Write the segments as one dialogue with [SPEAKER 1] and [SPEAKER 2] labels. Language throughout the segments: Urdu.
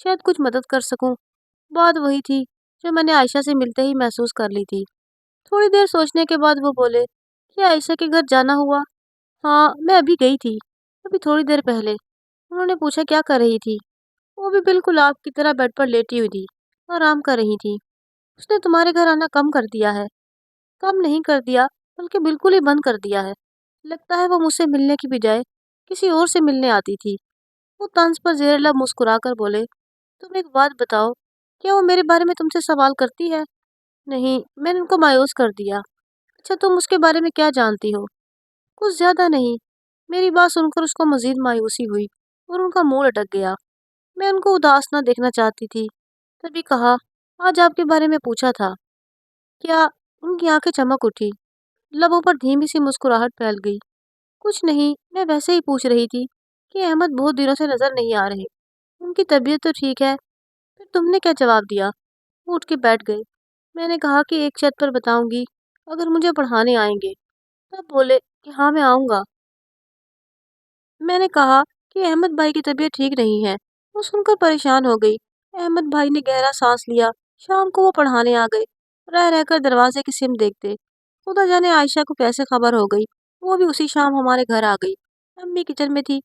[SPEAKER 1] شاید کچھ مدد کر سکوں۔ بات وہی تھی جو میں نے عائشہ سے ملتے ہی محسوس کر لی تھی۔ تھوڑی دیر سوچنے کے بعد وہ بولے، کیا عائشہ کے گھر جانا ہوا؟ ہاں، میں ابھی گئی تھی، ابھی تھوڑی دیر پہلے۔ انہوں نے پوچھا کیا کر رہی تھی؟ وہ بھی بالکل آپ کی طرح بیڈ پر لیٹی ہوئی تھی، آرام کر رہی تھی۔ اس نے تمہارے گھر آنا کم کر دیا ہے۔ کم نہیں کر دیا، بلکہ بالکل ہی بند کر دیا ہے۔ لگتا ہے وہ مجھ سے ملنے کی بجائے کسی اور سے ملنے آتی تھی۔ وہ طنز پر زیر لب مسکرا کر بولے، تم ایک بات بتاؤ، کیا وہ میرے بارے میں تم سے سوال کرتی ہے؟ نہیں، میں نے ان کو مایوس کر دیا۔ اچھا، تم اس کے بارے میں کیا جانتی ہو؟ کچھ زیادہ نہیں۔ میری بات سن کر اس کو مزید مایوسی ہوئی اور ان کا منہ اٹک گیا۔ میں ان کو اداس نہ دیکھنا چاہتی تھی، تبھی کہا، آج آپ کے بارے میں پوچھا تھا کیا؟ ان کی آنکھیں چمک اٹھی، لبوں پر دھیمی سی مسکراہٹ پھیل گئی۔ کچھ نہیں، میں ویسے ہی پوچھ رہی تھی کہ احمد بہت دنوں سے نظر نہیں آ رہے، ان کی طبیعت تو ٹھیک ہے؟ پھر تم نے کیا جواب دیا؟ وہ اٹھ کے بیٹھ گئے۔ میں نے کہا کہ ایک شرط پر بتاؤں گی، اگر مجھے پڑھانے آئیں گے۔ تب بولے کہ ہاں میں آؤں گا۔ میں نے کہا کہ احمد بھائی کی طبیعت ٹھیک نہیں ہے۔ وہ سن کر پریشان ہو گئی۔ احمد بھائی نے گہرا سانس لیا۔ شام کو وہ پڑھانے آ گئے، رہ رہ کر دروازے کی سمت دیکھتے۔ خدا جانے عائشہ کو کیسے خبر ہو گئی، وہ بھی اسی شام ہمارے گھر آ گئی۔ امی کچن میں تھی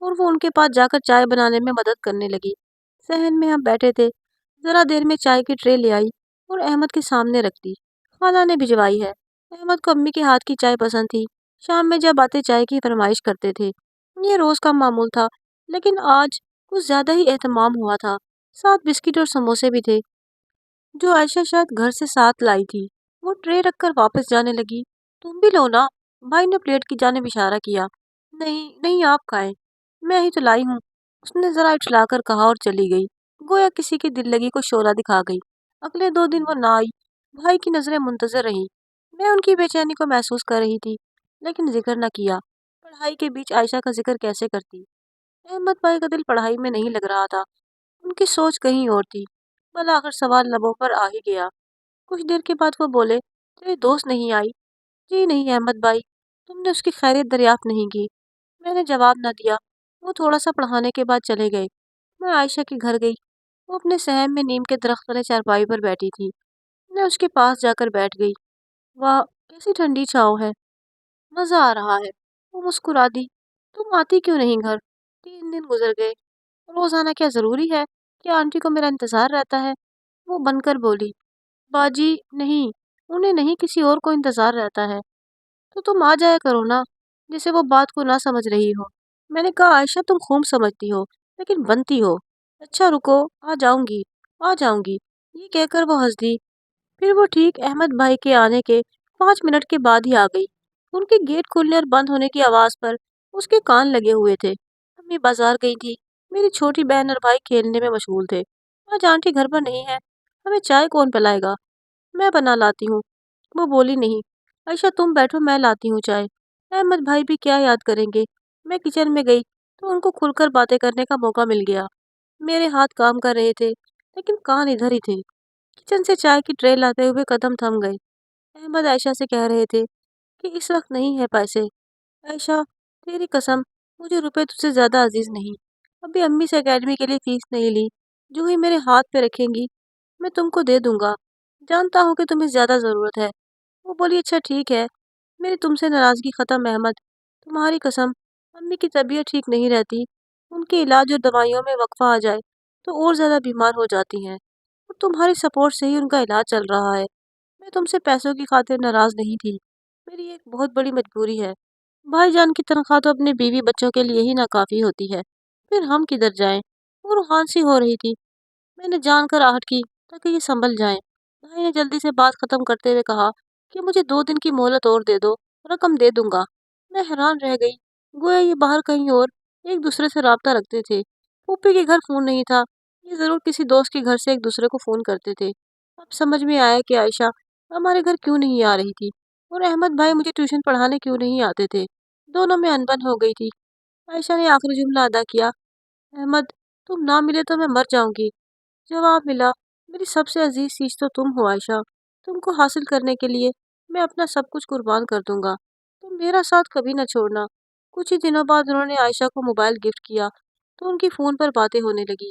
[SPEAKER 1] اور وہ ان کے پاس جا کر چائے بنانے میں مدد کرنے لگی۔ صحن میں ہم بیٹھے تھے، ذرا دیر میں چائے کی ٹرے لے آئی اور احمد کے سامنے رکھ دی۔ خالہ نے بھجوائی ہے۔ احمد کو امی کے ہاتھ کی چائے پسند تھی۔ شام میں جب آتے چائے کی فرمائش کرتے تھے۔ یہ روز کا معمول تھا، لیکن آج کچھ زیادہ ہی اہتمام ہوا تھا۔ ساتھ بسکٹ اور سموسے بھی تھے، جو عائشہ شاید گھر سے ساتھ لائی تھی۔ وہ ٹرے رکھ کر واپس جانے لگی۔ تم بھی لو نا، بھائی نے پلیٹ کی جانب اشارہ کیا۔ نہیں نہیں، آپ کھائیں، میں ہی تو لائی ہوں، اس نے ذرا اٹھلا کر کہا اور چلی گئی، گویا کسی کی دل لگی کو شعلہ دکھا گئی۔ اگلے 2 دن وہ نہ آئی۔ بھائی کی نظریں منتظر رہیں۔ میں ان کی بے چینی کو محسوس کر رہی تھی، لیکن ذکر نہ کیا۔ پڑھائی کے بیچ عائشہ کا ذکر کیسے کرتی؟ احمد بھائی کا دل پڑھائی میں نہیں لگ رہا تھا، ان کی سوچ کہیں اور تھی۔ بالآخر سوال لبوں پر آ ہی گیا۔ کچھ دیر کے بعد وہ بولے، تیری دوست نہیں آئی؟ جی نہیں احمد بھائی، تم نے اس کی خیریت دریافت نہیں کی؟ میں نے جواب نہ دیا۔ وہ تھوڑا سا پڑھانے کے بعد چلے گئے۔ میں عائشہ کے گھر گئی۔ وہ اپنے صحن میں نیم کے درخت والے چارپائی پر بیٹھی تھی۔ میں اس کے پاس جا کر بیٹھ گئی۔ واہ، کیسی ٹھنڈی چھاؤں ہے، مزہ آ رہا ہے۔ وہ مسکرا دی، تم آتی کیوں نہیں گھر؟ 3 دن گزر گئے، روز آنا کیا ضروری ہے؟ کیا آنٹی کو میرا انتظار رہتا ہے؟ وہ بن کر بولی، باجی نہیں، انہیں نہیں، کسی اور کو انتظار رہتا ہے۔ تو تم آ جایا کرو نا، جسے وہ بات کو نہ سمجھ رہی ہو۔ میں نے کہا عائشہ تم خوب سمجھتی ہو، لیکن بنتی ہو۔ اچھا رکو، آ جاؤں گی، آ جاؤں گی، یہ کہہ کر وہ ہنس دی۔ پھر وہ ٹھیک احمد بھائی کے آنے کے 5 منٹ کے بعد ہی آ گئی۔ ان کے گیٹ کھلنے اور بند ہونے کی آواز پر اس کے کان لگے ہوئے تھے۔ امی بازار گئی تھی، میری چھوٹی بہن اور بھائی کھیلنے میں مشغول تھے۔ آج آنٹی گھر پر نہیں ہے، ہمیں چائے کون پلائے گا؟ میں بنا لاتی ہوں۔ وہ بولی، نہیں عائشہ تم بیٹھو، میں لاتی ہوں چائے۔ احمد بھائی بھی کیا یاد کریں گے۔ میں کچن میں گئی تو ان کو کھل کر باتیں کرنے کا موقع مل گیا۔ میرے ہاتھ کام کر رہے تھے، لیکن کان ادھر ہی تھے۔ کچن سے چائے کی ٹرے لاتے ہوئے قدم تھم گئے۔ احمد عائشہ سے کہہ رہے تھے کہ اس وقت نہیں ہے پیسے۔ عائشہ تیری قسم، مجھے روپے تجھ سے زیادہ عزیز نہیں۔ ابھی امی سے اکیڈمی کے لیے فیس نہیں لی، جو ہی میرے ہاتھ پہ رکھیں گی میں تم کو دے دوں گا۔ جانتا ہوں کہ تمہیں زیادہ ضرورت ہے۔ وہ بولی، اچھا ٹھیک ہے، میری تم سے ناراضگی ختم احمد۔ تمہاری قسم، امی کی طبیعت ٹھیک نہیں رہتی، ان کے علاج اور دوائیوں میں وقفہ آ جائے تو اور زیادہ بیمار ہو جاتی ہیں، اور تمہاری سپورٹ سے ہی ان کا علاج چل رہا ہے۔ میں تم سے پیسوں کی خاطر ناراض نہیں تھی، میری ایک بہت بڑی مجبوری ہے۔ بھائی جان کی تنخواہ تو اپنے بیوی بچوں کے لیے ہی ناکافی ہوتی ہے، پھر ہم کدھر جائیں؟ وہ روحان سی ہو رہی تھی۔ میں نے جان کر آہٹ کی تاکہ یہ سنبھل جائیں۔ بھائی نے جلدی سے بات ختم کرتے ہوئے کہا کہ مجھے 2 دن کی مہلت اور دے دو، رقم دے دوں گا۔ میں حیران رہ گئی، گویا یہ باہر کہیں اور ایک دوسرے سے رابطہ رکھتے تھے۔ پھوپھی کے گھر فون نہیں تھا، یہ ضرور کسی دوست کے گھر سے ایک دوسرے کو فون کرتے تھے۔ اب سمجھ میں آیا کہ عائشہ ہمارے گھر کیوں نہیں آ رہی تھی، اور احمد بھائی مجھے ٹیوشن پڑھانے کیوں نہیں آتے تھے۔ دونوں میں انبن ہو گئی تھی۔ عائشہ نے آخری جملہ ادا کیا، احمد تم نہ ملے تو میں مر جاؤں گی۔ جواب ملا، میری سب سے عزیز چیز تو تم ہو عائشہ، تم کو حاصل کرنے کے لیے میں اپنا سب کچھ قربان کر دوں گا، تم میرا ساتھ کبھی نہ چھوڑنا۔ کچھ ہی دنوں بعد انہوں نے عائشہ کو موبائل گفٹ کیا تو ان کی فون پر باتیں ہونے لگی۔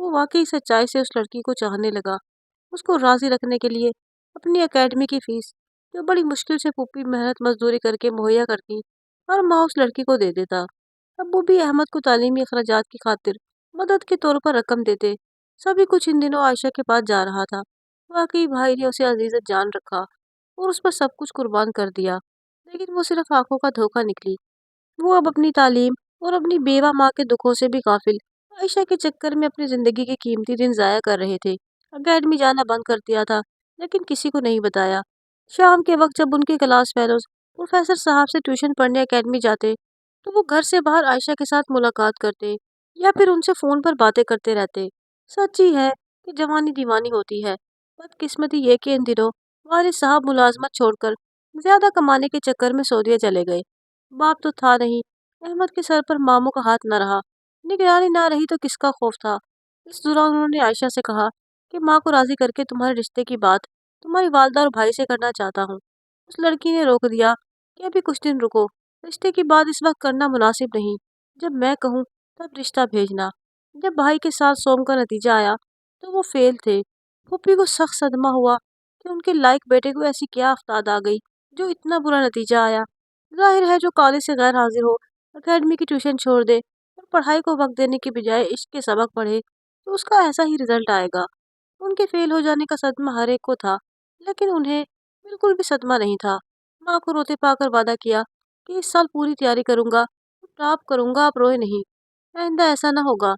[SPEAKER 1] وہ واقعی سچائی سے اس لڑکی کو چاہنے لگا۔ اس کو راضی رکھنے کے لیے اپنی اکیڈمی کی فیس، جو بڑی مشکل سے پھوپھی محنت مزدوری کر کے مہیا کرتی، ہر ماہ اس لڑکی کو دے دیتا۔ ابو بھی احمد کو تعلیمی اخراجات کی خاطر مدد کے طور پر رقم دیتے۔ سبھی کچھ ان دنوں عائشہ کے پاس جا رہا تھا۔ واقعی بھائی نے اسے عزیزت جان رکھا اور اس پر سب کچھ قربان کر دیا، لیکن وہ صرف آنکھوں کا دھوکہ نکلی۔ وہ اب اپنی تعلیم اور اپنی بیوہ ماں کے دکھوں سے بھی غافل عائشہ کے چکر میں اپنی زندگی کے قیمتی دن ضائع کر رہے تھے۔ اکیڈمی جانا بند کر دیا تھا، لیکن کسی کو نہیں بتایا۔ شام کے وقت جب ان کے کلاس فیلوز پروفیسر صاحب سے ٹیوشن پڑھنے اکیڈمی جاتے تو وہ گھر سے باہر عائشہ کے ساتھ ملاقات کرتے یا پھر ان سے فون پر باتیں کرتے رہتے۔ سچ ہی ہے کہ جوانی دیوانی ہوتی ہے۔ بدقسمتی یہ کہ ان دنوں والد صاحب ملازمت چھوڑ کر زیادہ کمانے کے چکر میں سعودیہ چلے گئے۔ باپ تو تھا نہیں، احمد کے سر پر ماموں کا ہاتھ نہ رہا، نگرانی نہ رہی تو کس کا خوف تھا۔ اس دوران انہوں نے عائشہ سے کہا کہ ماں کو راضی کر کے تمہارے رشتے کی بات تمہاری والدہ اور بھائی سے کرنا چاہتا ہوں۔ اس لڑکی نے روک دیا کہ ابھی کچھ دن رکو، رشتے کی بات اس وقت کرنا مناسب نہیں، جب میں کہوں تب رشتہ بھیجنا۔ جب بھائی کے ساتھ سوم کا نتیجہ آیا تو وہ فیل تھے۔ پھوپھی کو سخت صدمہ ہوا کہ ان کے لائق بیٹے کو ایسی کیا افتاد آ گئی جو اتنا برا نتیجہ آیا۔ ظاہر ہے جو کالج سے غیر حاضر ہو، اکیڈمی کی ٹیوشن چھوڑ دے اور پڑھائی کو وقت دینے کی بجائے عشق کے سبق پڑھے تو اس کا ایسا ہی رزلٹ آئے گا۔ ان کے فیل ہو جانے کا صدمہ ہر ایک کو تھا، لیکن انہیں بالکل بھی صدمہ نہیں تھا۔ ماں کو روتے پا کر وعدہ کیا کہ اس سال پوری تیاری کروں گا، ٹاپ کروں گا، آپ روئے نہیں، آئندہ ایسا نہ ہوگا۔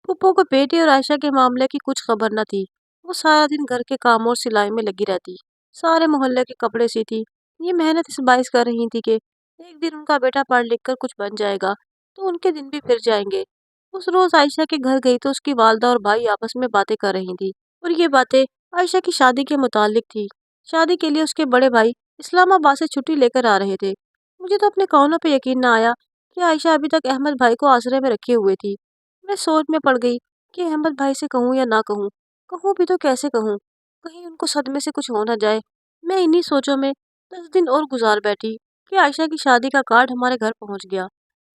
[SPEAKER 1] پھپھو کو بیٹی اور عائشہ کے معاملے کی کچھ خبر نہ تھی۔ وہ سارا دن گھر کے کاموں اور سلائی میں لگی رہتی، سارے محلے کے کپڑے سیتی۔ یہ محنت اس باعث کر رہی تھی کہ ایک دن ان کا بیٹا پڑھ لکھ کر کچھ بن جائے گا تو ان کے دن بھی پھر جائیں گے۔ اس روز عائشہ کے گھر گئی تو اس کی والدہ اور بھائی آپس میں باتیں کر رہی تھی، اور یہ باتیں عائشہ کی شادی کے متعلق تھی۔ شادی کے لیے اس کے بڑے بھائی اسلام آباد سے چھٹی لے کر آ رہے تھے۔ مجھے تو اپنے کانوں پہ یقین نہ آیا کہ عائشہ ابھی تک احمد بھائی کو آسرے میں رکھے ہوئے تھی۔ میں سوچ میں پڑ گئی کہ احمد بھائی سے کہوں یا نہ کہوں، کہوں بھی تو کیسے کہوں، کہیں ان کو صدمے سے کچھ ہو نہ جائے۔ میں انہی سوچوں میں 10 دن اور گزار بیٹھی کہ عائشہ کی شادی کا کارڈ ہمارے گھر پہنچ گیا۔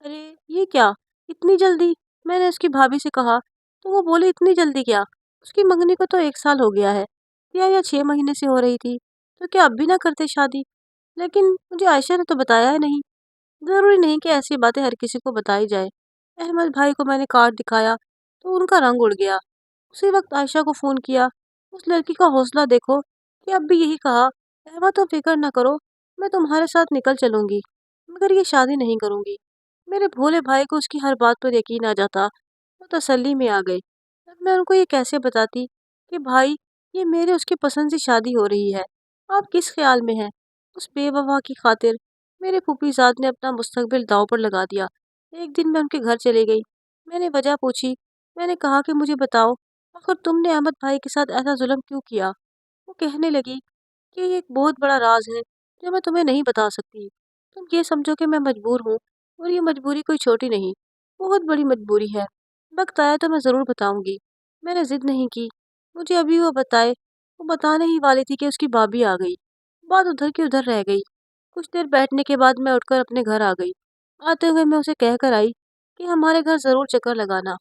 [SPEAKER 1] ارے یہ کیا، اتنی جلدی؟ میں نے اس کی بھابھی سے کہا تو وہ بولی اتنی جلدی کیا، اس کی منگنی کو تو 1 سال ہو گیا ہے، یا 6 مہینے سے ہو رہی تھی، تو کیا اب بھی نہ کرتے شادی؟ لیکن مجھے عائشہ نے تو بتایا ہی نہیں۔ ضروری نہیں کہ ایسی باتیں ہر کسی کو بتائی جائے۔ احمد بھائی کو میں نے کارڈ دکھایا تو ان کا رنگ اڑ گیا۔ اسی وقت عائشہ کو فون کیا۔ اس لڑکی کا حوصلہ دیکھو کہ اب بھی یہی کہا، احمد تم فکر نہ کرو، میں تمہارے ساتھ نکل چلوں گی، مگر یہ شادی نہیں کروں گی۔ میرے بھولے بھائی کو اس کی ہر بات پر یقین آ جاتا۔ وہ تسلی میں آ گئے۔ اب میں ان کو یہ کیسے بتاتی کہ بھائی یہ میرے اس کی پسند سے شادی ہو رہی ہے، آپ کس خیال میں ہیں؟ اس بے وفا کی خاطر میرے پھوپھی زاد نے اپنا مستقبل داؤ پر لگا دیا۔ ایک دن میں ان کے گھر چلی گئی۔ میں نے وجہ پوچھی۔ میں نے کہا کہ مجھے بتاؤ آخر تم نے احمد بھائی کے ساتھ ایسا ظلم کیوں کیا؟ وہ کہنے لگی کہ یہ ایک بہت بڑا راز ہے جو میں تمہیں نہیں بتا سکتی۔ تم یہ سمجھو کہ میں مجبور ہوں، اور یہ مجبوری کوئی چھوٹی نہیں، بہت بڑی مجبوری ہے۔ وقت آیا تو میں ضرور بتاؤں گی۔ میں نے ضد نہیں کی، مجھے ابھی وہ بتائے۔ وہ بتانے ہی والی تھی کہ اس کی بھابھی آ گئی۔ بات ادھر کی ادھر رہ گئی۔ کچھ دیر بیٹھنے کے بعد میں اٹھ کر اپنے گھر آ گئی۔ آتے ہوئے میں اسے کہہ کر آئی کہ ہمارے گھر ضرور چکر لگانا،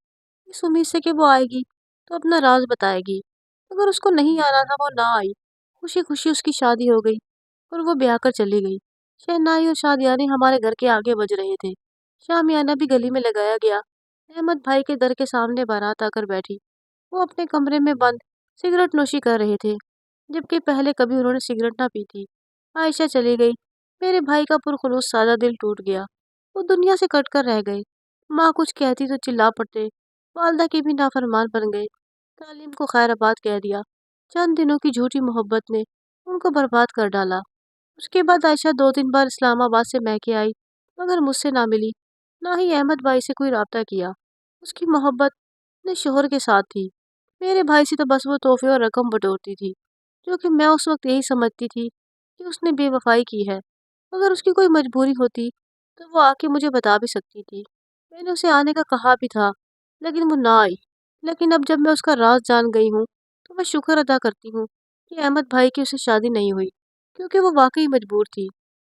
[SPEAKER 1] اس امید سے کہ وہ آئے گی تو اپنا راز بتائے گی۔ اگر اس کو نہیں آنا تھا وہ نہ آئی۔ خوشی خوشی اس کی شادی ہو گئی اور وہ بیاہ کر چلی گئی۔ شہنائی اور شادیانے ہمارے گھر کے آگے بج رہے تھے۔ شامیانہ بھی گلی میں لگایا گیا۔ احمد بھائی کے در کے سامنے بارات آ کر بیٹھی۔ وہ اپنے کمرے میں بند سگریٹ نوشی کر رہے تھے، جبکہ پہلے کبھی انہوں نے سگریٹ نہ پی تھی۔ عائشہ چلی گئی۔ میرے بھائی کا پرخلوص سادہ دل ٹوٹ گیا۔ وہ دنیا سے کٹ کر رہ گئے۔ ماں کچھ کہتی تو چلا پڑتے، والدہ کی بھی نافرمان بن گئے۔ تعلیم کو خیر آباد کہہ دیا۔ چند دنوں کی جھوٹی محبت نے ان کو برباد کر ڈالا۔ اس کے بعد عائشہ 2 3 بار اسلام آباد سے میکے آئی، مگر مجھ سے نہ ملی، نہ ہی احمد بھائی سے کوئی رابطہ کیا۔ اس کی محبت اپنے شوہر کے ساتھ تھی، میرے بھائی سے تو بس وہ تحفے اور رقم بٹورتی تھی، جو کہ میں اس وقت یہی سمجھتی تھی کہ اس نے بے وفائی کی ہے۔ اگر اس کی کوئی مجبوری ہوتی تو وہ آ کے مجھے بتا بھی سکتی تھی۔ میں نے اسے آنے کا کہا بھی تھا، لیکن وہ نہ آئی۔ لیکن اب جب میں اس کا راز جان گئی ہوں تو میں شکر ادا کرتی ہوں کہ احمد بھائی کی اسے شادی نہیں ہوئی، کیونکہ وہ واقعی مجبور تھی۔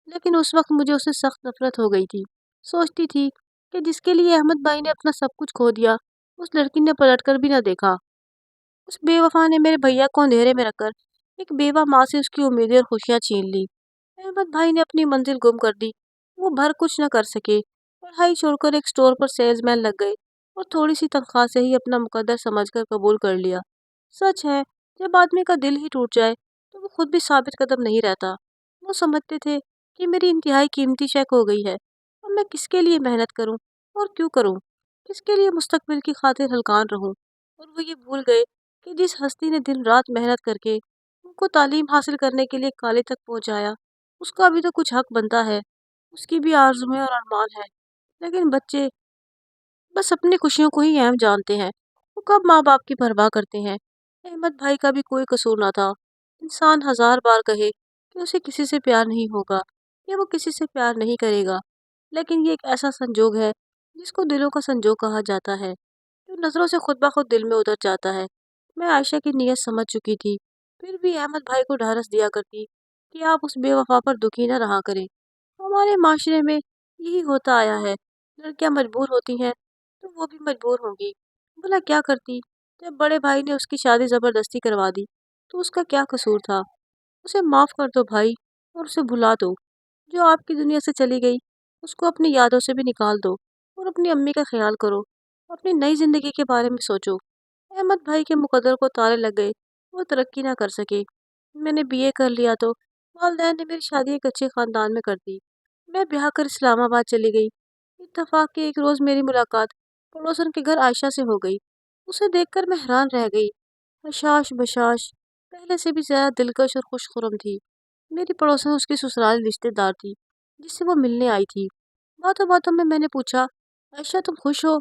[SPEAKER 1] لیکن اس وقت مجھے اسے سخت نفرت ہو گئی تھی۔ سوچتی تھی کہ جس کے لیے احمد بھائی نے اپنا سب کچھ کھو دیا، اس لڑکی نے پلٹ کر بھی نہ دیکھا۔ اس بے وفا نے میرے بھیا کو اندھیرے میں رکھ کر ایک بیوہ ماں سے اس کی امیدیں اور خوشیاں چھین لی۔ احمد بھائی نے اپنی منزل گم کر دی۔ وہ بھر کچھ نہ کر سکے، پڑھائی چھوڑ کر ایک سٹور پر سیلز مین لگ گئے اور تھوڑی سی تنخواہ سے ہی اپنا مقدر سمجھ کر قبول کر لیا۔ سچ ہے، جب آدمی کا دل ہی ٹوٹ جائے تو وہ خود بھی ثابت قدم نہیں رہتا۔ وہ سمجھتے تھے کہ میری انتہائی قیمتی شے کھو گئی ہے، اب میں کس کے لیے محنت کروں اور کیوں کروں، کس کے لیے مستقبل کی خاطر ہلکان رہوں۔ اور وہ یہ بھول گئے کہ جس ہستی نے دن رات محنت کر کے ان کو تعلیم حاصل کرنے کے لیے کالج تک پہنچایا، اس کا بھی تو کچھ حق بنتا ہے، اس کی بھی آرزویں اور ارمان ہے۔ لیکن بچے بس اپنی خوشیوں کو ہی اہم جانتے ہیں، وہ کب ماں باپ کی پرواہ کرتے ہیں۔ احمد بھائی کا بھی کوئی قصور نہ تھا۔ انسان ہزار بار کہے کہ اسے کسی سے پیار نہیں ہوگا یا وہ کسی سے پیار نہیں کرے گا، لیکن یہ ایک ایسا سنجوگ ہے جس کو دلوں کا سنجوگ کہا جاتا ہے، جو نظروں سے خود بخود دل میں اتر جاتا ہے۔ میں عائشہ کی نیت سمجھ چکی تھی، پھر بھی احمد بھائی کو ڈھارس دیا کرتی کہ آپ اس بے وفا پر دکھی نہ رہا کریں۔ ہمارے معاشرے میں یہی ہوتا آیا ہے، لڑکیاں مجبور ہوتی ہیں تو وہ بھی مجبور ہوں گی۔ بھلا کیا کرتی؟ جب بڑے بھائی نے اس کی شادی زبردستی کروا دی تو اس کا کیا قصور تھا؟ اسے معاف کر دو بھائی، اور اسے بھلا دو۔ جو آپ کی دنیا سے چلی گئی اس کو اپنی یادوں سے بھی نکال دو، اور اپنی امی کا خیال کرو، اپنی نئی زندگی کے بارے میں سوچو۔ احمد بھائی کے مقدر کو تالے لگ گئے، وہ ترقی نہ کر سکے۔ میں نے بی اے کر لیا تو والدین نے میری شادی ایک اچھے خاندان میں کر دی۔ میں بیاہ کر اسلام آباد چلی گئی۔ اتفاق کہ ایک روز میری ملاقات پڑوسن کے گھر عائشہ سے ہو گئی۔ اسے دیکھ کر میں حیران رہ گئی۔ حشاش بشاش، پہلے سے بھی زیادہ دلکش اور خوش خرم تھی۔ میری پڑوسن اس کی سسرالی رشتے دار تھی جس سے وہ ملنے آئی تھی۔ باتوں باتوں میں نے پوچھا، عائشہ تم خوش ہو؟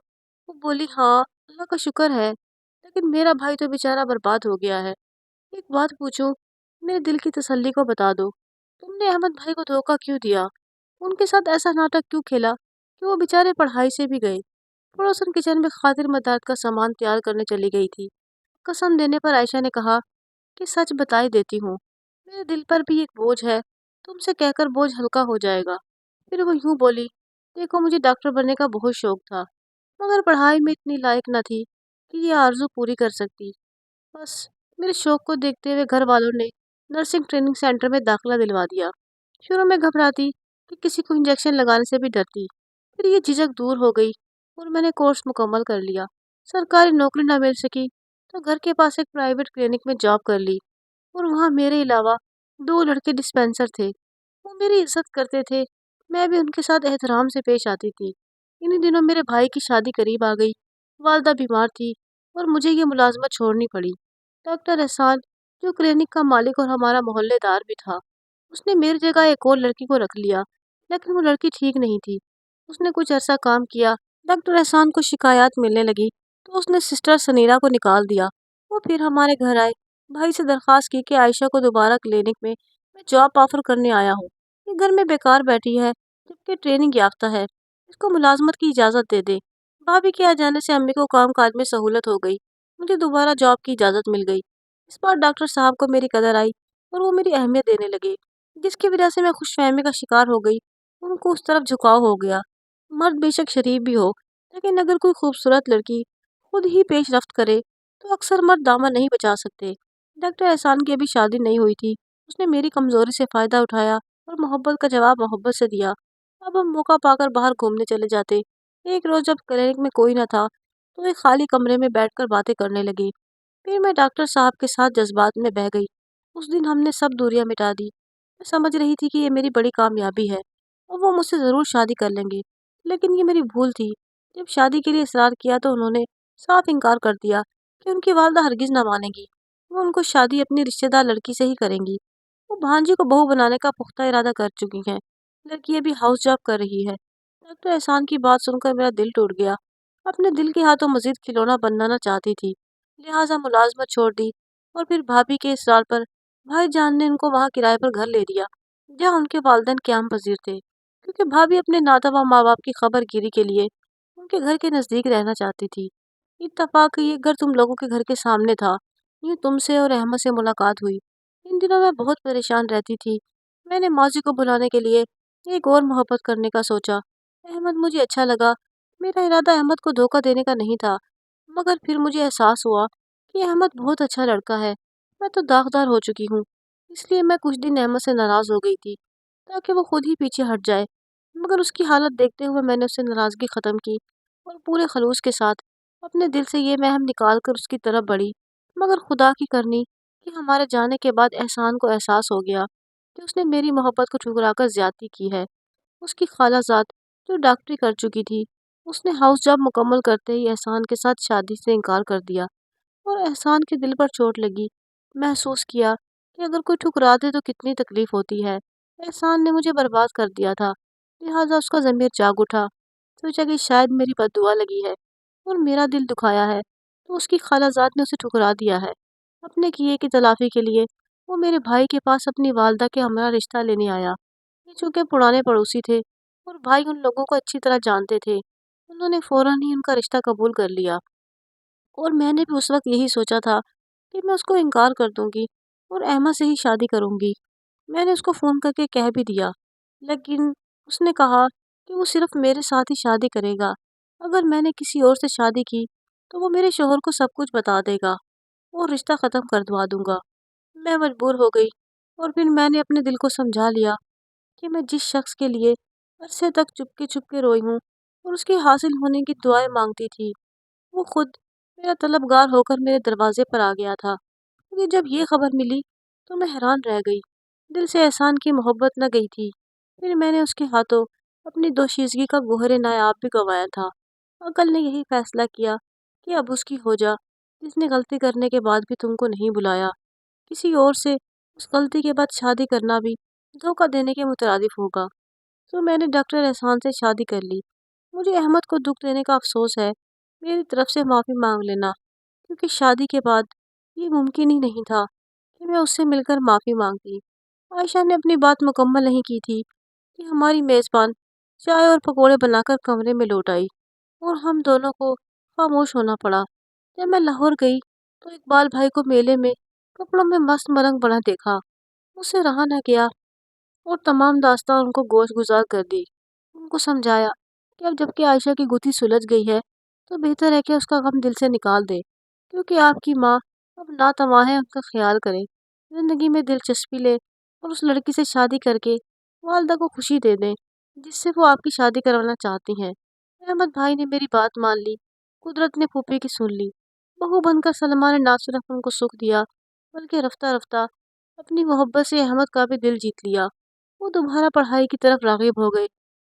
[SPEAKER 1] وہ بولی، ہاں اللہ کا شکر ہے، لیکن میرا بھائی تو بیچارہ برباد ہو گیا ہے۔ ایک بات پوچھوں؟ میرے دل کی تسلی کو بتا دو، تم نے احمد بھائی کو دھوکہ کیوں دیا؟ ان کے ساتھ ایسا ناٹک کیوں کھیلا کہ وہ بیچارے پڑھائی سے بھی گئے؟ پڑوسن کچن میں خاطر مداد کا سامان تیار کرنے چلی گئی تھی۔ قسم دینے پر عائشہ نے کہا کہ سچ بتائی دیتی ہوں، میرے دل پر بھی ایک بوجھ ہے، تم سے کہہ کر بوجھ ہلکا ہو جائے گا۔ پھر وہ یوں بولی، دیکھو مجھے ڈاکٹر بننے کا بہت شوق تھا، مگر پڑھائی میں اتنی لائق نہ تھی کہ یہ آرزو پوری کر سکتی۔ بس میرے شوق کو دیکھتے ہوئے گھر والوں نے نرسنگ ٹریننگ سینٹر میں داخلہ دلوا دیا۔ شروع میں گھبراتی کہ کسی کو انجیکشن لگانے سے بھی ڈرتی، پھر یہ جھجک دور ہو گئی اور میں نے کورس مکمل کر لیا۔ سرکاری نوکری نہ مل سکی تو گھر کے پاس ایک پرائیویٹ کلینک میں جاب کر لی، اور وہاں میرے علاوہ 2 لڑکے ڈسپینسر تھے۔ وہ میری عزت کرتے تھے، میں بھی ان کے ساتھ احترام سے پیش آتی تھی۔ انہی دنوں میرے بھائی کی شادی قریب آ گئی، والدہ بیمار تھی اور مجھے یہ ملازمت چھوڑنی پڑی۔ ڈاکٹر احسان، جو کلینک کا مالک اور ہمارا محلے دار بھی تھا، اس نے میری جگہ ایک اور لڑکی کو رکھ لیا، لیکن وہ لڑکی ٹھیک نہیں تھی۔ اس نے کچھ عرصہ کام کیا، ڈاکٹر احسان کو شکایات ملنے لگی تو اس نے سسٹر سنیرا کو نکال دیا۔ وہ پھر ہمارے گھر آئے، بھائی سے درخواست کی کہ عائشہ کو دوبارہ کلینک میں جاب آفر کرنے آیا ہوں۔ یہ گھر میں بیکار بیٹھی ہے جبکہ ٹریننگ یافتہ ہے، اس کو ملازمت کی اجازت دے دے۔ بھابھی کے آ جانے سے امی کو کام کاج میں سہولت ہو گئی، مجھے دوبارہ جاب کی اجازت مل گئی۔ اس بار ڈاکٹر صاحب کو میری قدر آئی اور وہ میری اہمیت دینے لگے، جس کی وجہ سے میں خوش فہمی کا شکار ہو گئی۔ ان کو اس طرف جھکاؤ ہو گیا۔ مرد بے شک شریف بھی ہو، لیکن اگر کوئی خوبصورت لڑکی خود ہی پیش رفت کرے تو اکثر مرد دامن نہیں بچا سکتے۔ ڈاکٹر احسان کی ابھی شادی نہیں ہوئی تھی، اس نے میری کمزوری سے فائدہ اٹھایا اور محبت کا جواب محبت سے دیا۔ اب ہم موقع پا کر باہر گھومنے چلے جاتے۔ ایک روز جب کلینک میں کوئی نہ تھا تو ایک خالی کمرے میں بیٹھ کر باتیں کرنے لگے۔ پھر میں ڈاکٹر صاحب کے ساتھ جذبات میں بہہ گئی۔ اس دن ہم نے سب دوریاں مٹا دی۔ میں سمجھ رہی تھی کہ یہ میری بڑی کامیابی ہے اور وہ مجھ سے ضرور شادی کر لیں گے، لیکن یہ میری بھول تھی۔ جب شادی کے لیے اصرار کیا تو انہوں نے صاف انکار کر دیا کہ ان کی والدہ ہرگز نہ مانے گی، وہ ان کو شادی اپنی رشتہ دار لڑکی سے ہی کریں گی۔ وہ بھانجی کو بہو بنانے کا پختہ ارادہ کر چکی ہیں، لڑکی ابھی ہاؤس جاب کر رہی ہے۔ ڈاکٹر احسان کی بات سن کر میرا دل ٹوٹ گیا۔ اپنے دل کے ہاتھوں مزید کھلونا بننا نہ چاہتی تھی، لہٰذا ملازمت چھوڑ دی، اور پھر بھابھی کے اصرار پر بھائی جان نے ان کو وہاں کرائے پر گھر لے دیا جہاں ان کے والدین قیام پذیر تھے، کیونکہ بھابھی اپنے ناتواں ماں باپ کی خبر گیری کے لیے ان کے گھر کے نزدیک رہنا چاہتی تھی۔ اتفاق یہ گھر تم لوگوں کے گھر کے سامنے تھا، یوں تم سے اور احمد سے ملاقات ہوئی۔ ان دنوں میں بہت پریشان رہتی تھی۔ میں نے ماضی کو بھلانے کے لیے ایک اور محبت کرنے کا سوچا۔ احمد مجھے اچھا لگا، میرا ارادہ احمد کو دھوکہ دینے کا نہیں تھا، مگر پھر مجھے احساس ہوا کہ احمد بہت اچھا لڑکا ہے۔ میں تو داغدار ہو چکی ہوں، اس لیے میں کچھ دن احمد سے ناراض ہو گئی تھی تاکہ وہ خود ہی پیچھے ہٹ جائے، مگر اس کی حالت دیکھتے ہوئے میں نے اس سے ناراضگی ختم کی اور پورے خلوص کے ساتھ اپنے دل سے یہ وہم نکال کر اس کی طرف بڑھی۔ مگر خدا کی کرنی کہ ہمارے جانے کے بعد احسان کو احساس ہو گیا کہ اس نے میری محبت کو ٹھکرا کر زیادتی کی ہے۔ اس کی خالہ زاد جو ڈاکٹری کر چکی تھی، اس نے ہاؤس جاب مکمل کرتے ہی احسان کے ساتھ شادی سے انکار کر دیا اور احسان کے دل پر چوٹ لگی۔ محسوس کیا کہ اگر کوئی ٹھکرا دے تو کتنی تکلیف ہوتی ہے۔ احسان نے مجھے برباد کر دیا تھا، لہٰذا اس کا ضمیر جاگ اٹھا۔ سوچا کہ شاید میری بد دعا لگی ہے اور میرا دل دکھایا ہے تو اس کی خالہ زاد نے اسے ٹھکرا دیا ہے۔ اپنے کیے کی تلافی کے لیے وہ میرے بھائی کے پاس اپنی والدہ کے ہمراہ رشتہ لینے آیا۔ یہ چونکہ پرانے پڑوسی تھے اور بھائی ان لوگوں کو اچھی طرح جانتے تھے، انہوں نے فوراً ہی ان کا رشتہ قبول کر لیا اور میں نے بھی اس وقت یہی سوچا تھا کہ میں اس کو انکار کر دوں گی اور احمد سے ہی شادی کروں گی۔ میں نے اس کو فون کر کے کہہ بھی دیا، لیکن اس نے کہا کہ وہ صرف میرے ساتھ ہی شادی کرے گا، اگر میں نے کسی اور سے شادی کی تو وہ میرے شوہر کو سب کچھ بتا دے گا اور رشتہ ختم کر دوا دوں گا۔ میں مجبور ہو گئی اور پھر میں نے اپنے دل کو سمجھا لیا کہ میں جس شخص کے لیے عرصے تک چپ کے روئی ہوں اور اس کے حاصل ہونے کی دعائیں مانگتی تھی، وہ خود میرا طلبگار ہو کر میرے دروازے پر آ گیا تھا۔ مجھے جب یہ خبر ملی تو میں حیران رہ گئی، دل سے احسان کی محبت نہ گئی تھی۔ پھر میں نے اس کے ہاتھوں اپنی دوشیزگی کا گوہر نایاب بھی گنوایا تھا۔ عقل نے یہی فیصلہ کیا کہ اب اس کی ہو جا جس نے غلطی کرنے کے بعد بھی تم کو نہیں بلایا۔ کسی اور سے اس غلطی کے بعد شادی کرنا بھی دھوکہ دینے کے مترادف ہوگا۔ تو میں نے ڈاکٹر احسان سے شادی کر لی۔ مجھے احمد کو دکھ دینے کا افسوس ہے، میری طرف سے معافی مانگ لینا، کیونکہ شادی کے بعد یہ ممکن ہی نہیں تھا کہ میں اس سے مل کر معافی مانگتی۔ عائشہ نے اپنی بات مکمل نہیں کی تھی کہ ہماری میزبان چائے اور پکوڑے بنا کر کمرے میں لوٹ آئی اور ہم دونوں کو خاموش ہونا پڑا۔ جب میں لاہور گئی تو اقبال بھائی کو میلے میں کپڑوں میں مست ملنگ بنا دیکھا، مجھ سے رہا نہ گیا اور تمام داستان ان کو گوش گزار کر دی۔ ان کو سمجھایا کہ اب جب کہ عائشہ کی گتھی سلجھ گئی ہے تو بہتر ہے کہ اس کا غم دل سے نکال دے، کیونکہ آپ کی ماں اب ناتواں ہے، ان کا خیال کرے، زندگی میں دلچسپی لے اور اس لڑکی سے شادی کر کے والدہ کو خوشی دے دیں جس سے وہ آپ کی شادی کروانا چاہتی ہیں۔ احمد بھائی نے میری بات مان لی، قدرت نے پھوپھی کی سن لی۔ بہو بن کر سلمہ نے نہ صرف ان کو سکھ دیا بلکہ رفتہ رفتہ اپنی محبت سے احمد کا بھی دل جیت لیا۔ وہ دوبارہ پڑھائی کی طرف راغب ہو گئے،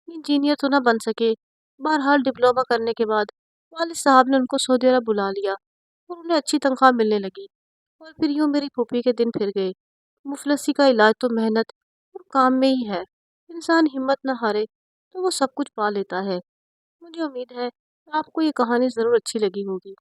[SPEAKER 1] انجینئر تو نہ بن سکے، بہرحال ڈپلومہ کرنے کے بعد والد صاحب نے ان کو سعودی عرب بلا لیا اور انہیں اچھی تنخواہ ملنے لگی، اور پھر یوں میری پھوپھی کے دن پھر گئے۔ مفلسی کا علاج تو محنت اور کام میں ہی ہے، انسان ہمت نہ ہارے تو وہ سب کچھ پا لیتا ہے۔ مجھے امید ہے آپ کو یہ کہانی ضرور اچھی لگی ہوگی۔